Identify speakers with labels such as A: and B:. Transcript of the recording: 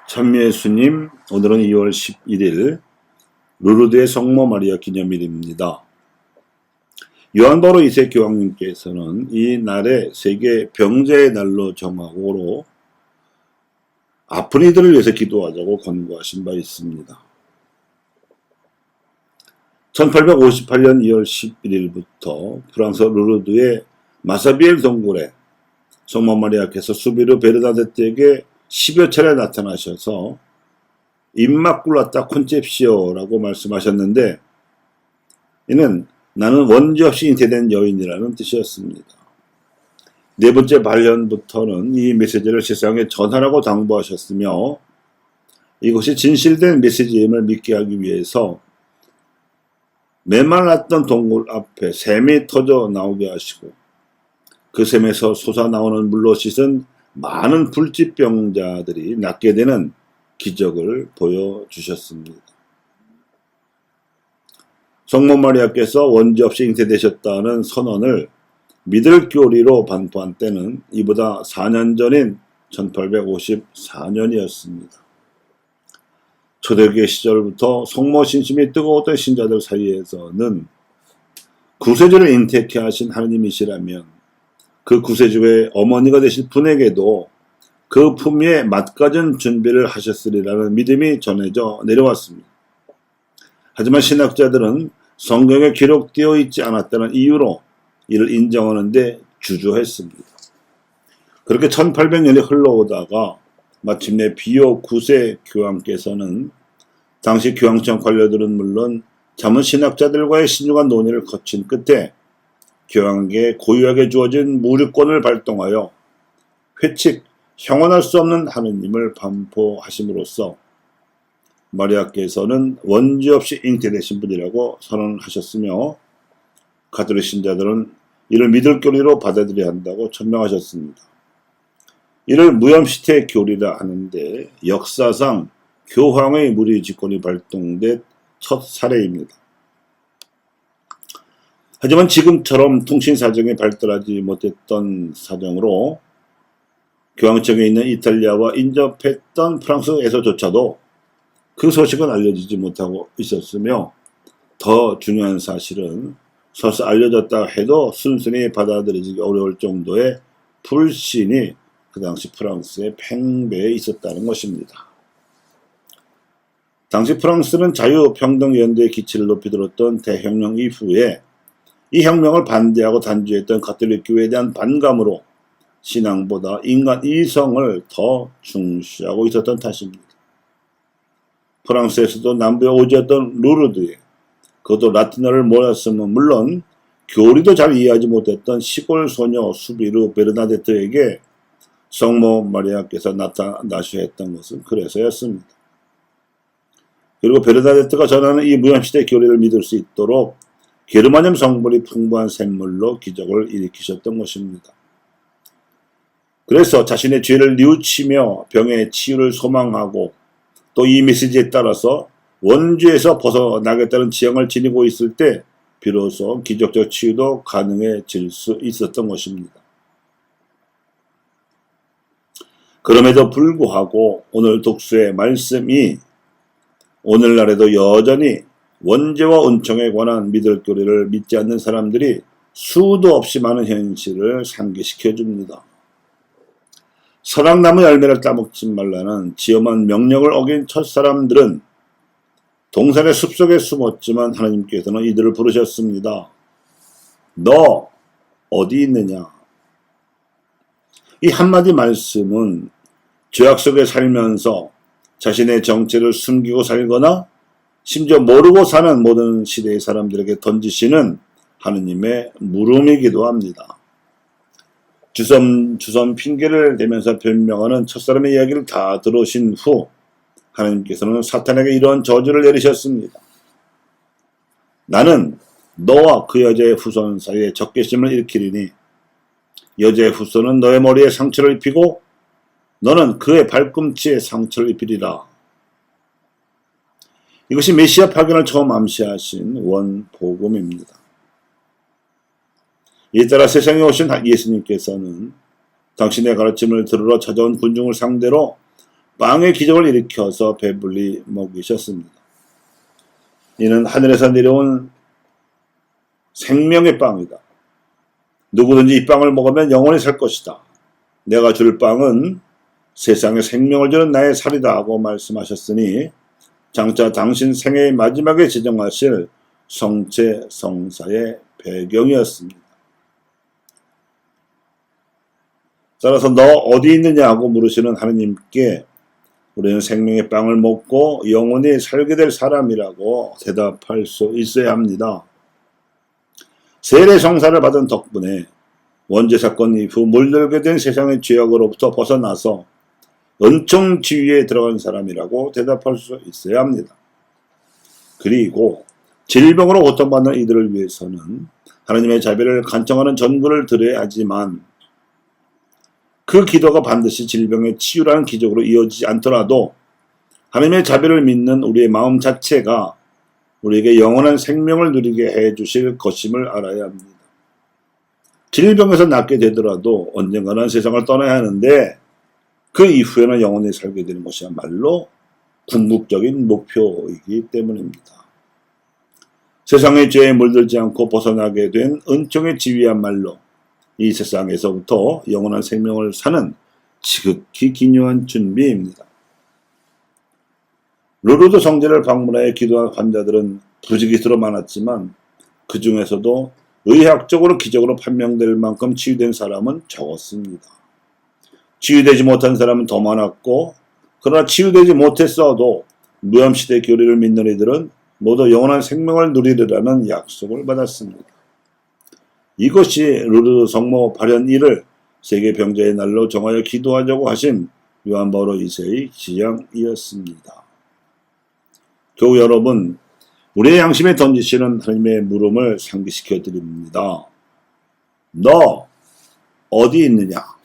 A: 천미애수님, 오늘은 2월 11일 루르드의 성모 마리아 기념일입니다. 요한 바로 2세 교황님께서는 이 날에 세계 병자의 날로 정하고로 아픈 이들을 위해서 기도하자고 권고하신 바 있습니다. 1858년 2월 11일부터 프랑스 루르드의 마사비엘 동굴에 성모 마리아께서 수비르 베르나데트에게 10여 차례 나타나셔서 임마culata 콘셉시오라고 말씀하셨는데, 이는 나는 원죄 없이 잉태된 여인이라는 뜻이었습니다. 네 번째 발현부터는 이 메시지를 세상에 전하라고 당부하셨으며, 이것이 진실된 메시지임을 믿게 하기 위해서 메말랐던 동굴 앞에 샘이 터져 나오게 하시고, 그 샘에서 솟아나오는 물로 씻은 많은 불치병자들이 낫게 되는 기적을 보여주셨습니다. 성모 마리아께서 원죄 없이 잉태되셨다는 선언을 믿을 교리로 반포한 때는 이보다 4년 전인 1854년이었습니다. 초대교회 시절부터 성모 신심이 뜨거웠던 신자들 사이에서는 구세주를 잉태케 하신 하느님이시라면 그 구세주의 어머니가 되실 분에게도 그 품위에 맞가진 준비를 하셨으리라는 믿음이 전해져 내려왔습니다. 하지만 신학자들은 성경에 기록되어 있지 않았다는 이유로 이를 인정하는데 주저했습니다. 그렇게 1800년이 흘러오다가 마침내 비오 9세 교황께서는 당시 교황청 관료들은 물론 자문 신학자들과의 신중한 논의를 거친 끝에 교황에게 고유하게 주어진 무류권을 발동하여 회칙, 형언할 수 없는 하느님을 반포하심으로써 마리아께서는 원죄 없이 잉태되신 분이라고 선언하셨으며, 가톨릭 신자들은 이를 믿을 교리로 받아들여야 한다고 천명하셨습니다. 이를 무염시태 교리라 하는데 역사상 교황의 무리집권이 발동된 첫 사례입니다. 하지만 지금처럼 통신사정이 발달하지 못했던 사정으로 교황청에 있는 이탈리아와 인접했던 프랑스에서조차도 그 소식은 알려지지 못하고 있었으며, 더 중요한 사실은 설사 알려졌다 해도 순순히 받아들여지기 어려울 정도의 불신이 그 당시 프랑스의 팽배에 있었다는 것입니다. 당시 프랑스는 자유평등연대의 기치를 높이 들었던 대혁명 이후에 이 혁명을 반대하고 단죄했던 가톨릭 교회에 대한 반감으로 신앙보다 인간 이성을 더 중시하고 있었던 탓입니다. 프랑스에서도 남부에 오지였던 루르드에, 그것도 라틴어를 몰랐으면 물론 교리도 잘 이해하지 못했던 시골 소녀 수비르 베르나데트에게 성모 마리아께서 나타나셔야 했던 것은 그래서였습니다. 그리고 베르나데트가 전하는 이 무염시대 교리를 믿을 수 있도록 게르마늄 성분이 풍부한 샘물로 기적을 일으키셨던 것입니다. 그래서 자신의 죄를 뉘우치며 병의 치유를 소망하고 또 이 메시지에 따라서 원죄에서 벗어나겠다는 지향을 지니고 있을 때 비로소 기적적 치유도 가능해질 수 있었던 것입니다. 그럼에도 불구하고 오늘 독서의 말씀이 오늘날에도 여전히 원죄와 은총에 관한 믿을 교리를 믿지 않는 사람들이 수도 없이 많은 현실을 상기시켜 줍니다. 선악나무 열매를 따먹지 말라는 지엄한 명령을 어긴 첫사람들은 동산의 숲속에 숨었지만 하나님께서는 이들을 부르셨습니다. 너 어디 있느냐? 이 한마디 말씀은 죄악 속에 살면서 자신의 정체를 숨기고 살거나 심지어 모르고 사는 모든 시대의 사람들에게 던지시는 하느님의 물음이기도 합니다. 주섬 핑계를 대면서 변명하는 첫사람의 이야기를 다 들으신 후 하나님께서는 사탄에게 이런 저주를 내리셨습니다. 나는 너와 그 여자의 후손 사이에 적개심을 일으키리니 여자의 후손은 너의 머리에 상처를 입히고 너는 그의 발꿈치에 상처를 입히리라. 이것이 메시아 파견을 처음 암시하신 원복음입니다. 이에 따라 세상에 오신 예수님께서는 당신의 가르침을 들으러 찾아온 군중을 상대로 빵의 기적을 일으켜서 배불리 먹이셨습니다. 이는 하늘에서 내려온 생명의 빵이다. 누구든지 이 빵을 먹으면 영원히 살 것이다. 내가 줄 빵은 세상에 생명을 주는 나의 살이다 하고 말씀하셨으니 장차 당신 생애의 마지막에 지정하실 성체 성사의 배경이었습니다. 따라서 너 어디 있느냐 하고 물으시는 하느님께 우리는 생명의 빵을 먹고 영원히 살게 될 사람이라고 대답할 수 있어야 합니다. 세례 성사를 받은 덕분에 원죄 사건 이후 물들게 된 세상의 죄악으로부터 벗어나서 은총 지위에 들어간 사람이라고 대답할 수 있어야 합니다. 그리고 질병으로 고통받는 이들을 위해서는 하나님의 자비를 간청하는 전구를 드려야 하지만 그 기도가 반드시 질병의 치유라는 기적으로 이어지지 않더라도 하나님의 자비를 믿는 우리의 마음 자체가 우리에게 영원한 생명을 누리게 해주실 것임을 알아야 합니다. 질병에서 낫게 되더라도 언젠가는 세상을 떠나야 하는데 그 이후에는 영원히 살게 되는 것이야말로 궁극적인 목표이기 때문입니다. 세상의 죄에 물들지 않고 벗어나게 된 은총의 지위야말로 이 세상에서부터 영원한 생명을 사는 지극히 기묘한 준비입니다. 루르드 성지를 방문하여 기도한 환자들은 부지기수로 많았지만 그 중에서도 의학적으로 기적으로 판명될 만큼 치유된 사람은 적었습니다. 치유되지 못한 사람은 더 많았고 그러나 치유되지 못했어도 무염시대 교리를 믿는 이들은 모두 영원한 생명을 누리리라는 약속을 받았습니다. 이것이 루르드 성모 발현 1을 세계 병자의 날로 정하여 기도하자고 하신 요한 바오로 2세의 지향이었습니다. 교우 여러분, 우리의 양심에 던지시는 하나님의 물음을 상기시켜 드립니다. 너 어디 있느냐?